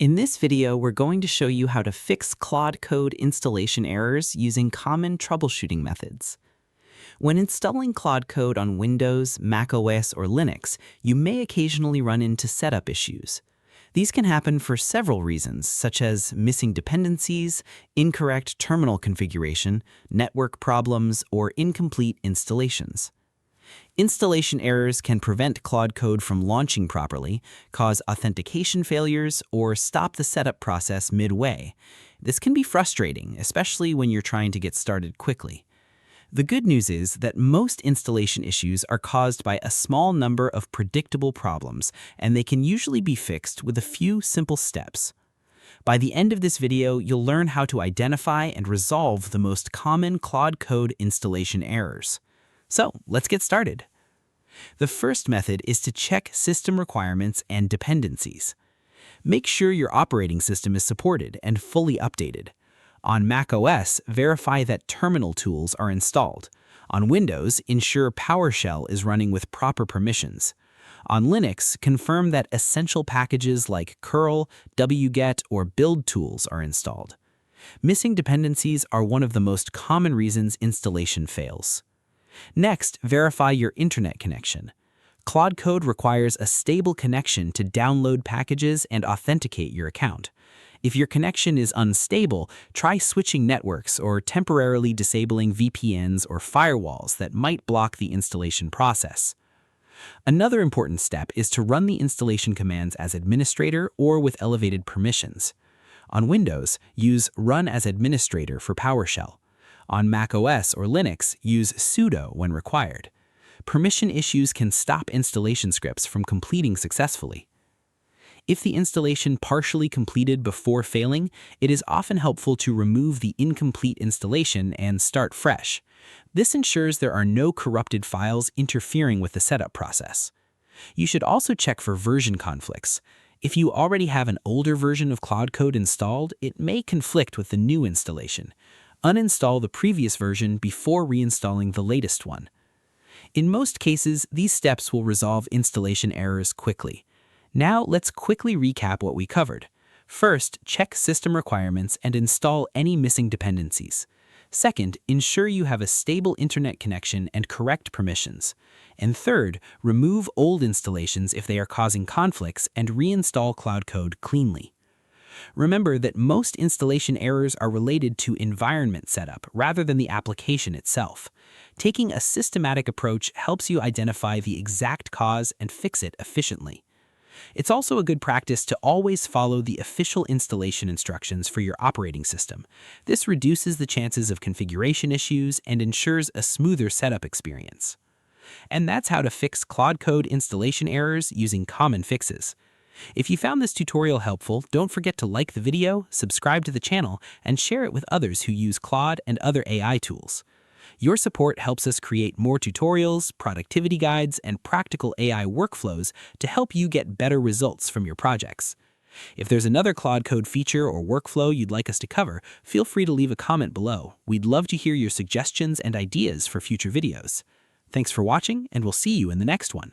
In this video, we're going to show you how to fix Claude Code installation errors using common troubleshooting methods. When installing Claude Code on Windows, macOS, or Linux, you may occasionally run into setup issues. These can happen for several reasons, such as missing dependencies, incorrect terminal configuration, network problems, or incomplete installations. Installation errors can prevent Claude Code from launching properly, cause authentication failures, or stop the setup process midway. This can be frustrating, especially when you're trying to get started quickly. The good news is that most installation issues are caused by a small number of predictable problems, and they can usually be fixed with a few simple steps. By the end of this video, you'll learn how to identify and resolve the most common Claude Code installation errors. So, let's get started. The first method is to check system requirements and dependencies. Make sure your operating system is supported and fully updated. On macOS, verify that terminal tools are installed. On Windows, ensure PowerShell is running with proper permissions. On Linux, confirm that essential packages like curl, wget, or build tools are installed. Missing dependencies are one of the most common reasons installation fails. Next, verify your internet connection. Claude Code requires a stable connection to download packages and authenticate your account. If your connection is unstable, try switching networks or temporarily disabling VPNs or firewalls that might block the installation process. Another important step is to run the installation commands as administrator or with elevated permissions. On Windows, use Run as Administrator for PowerShell. On macOS or Linux, use sudo when required. Permission issues can stop installation scripts from completing successfully. If the installation partially completed before failing, it is often helpful to remove the incomplete installation and start fresh. This ensures there are no corrupted files interfering with the setup process. You should also check for version conflicts. If you already have an older version of Claude Code installed, it may conflict with the new installation. Uninstall the previous version before reinstalling the latest one. In most cases, these steps will resolve installation errors quickly. Now let's quickly recap what we covered. First, check system requirements and install any missing dependencies. Second, ensure you have a stable internet connection and correct permissions. And third, remove old installations if they are causing conflicts and reinstall Claude Code cleanly. Remember that most installation errors are related to environment setup rather than the application itself. Taking a systematic approach helps you identify the exact cause and fix it efficiently. It's also a good practice to always follow the official installation instructions for your operating system. This reduces the chances of configuration issues and ensures a smoother setup experience. And that's how to fix Claude Code installation errors using common fixes. If you found this tutorial helpful, don't forget to like the video, subscribe to the channel, and share it with others who use Claude and other AI tools. Your support helps us create more tutorials, productivity guides, and practical AI workflows to help you get better results from your projects. If there's another Claude Code feature or workflow you'd like us to cover, feel free to leave a comment below. We'd love to hear your suggestions and ideas for future videos. Thanks for watching, and we'll see you in the next one.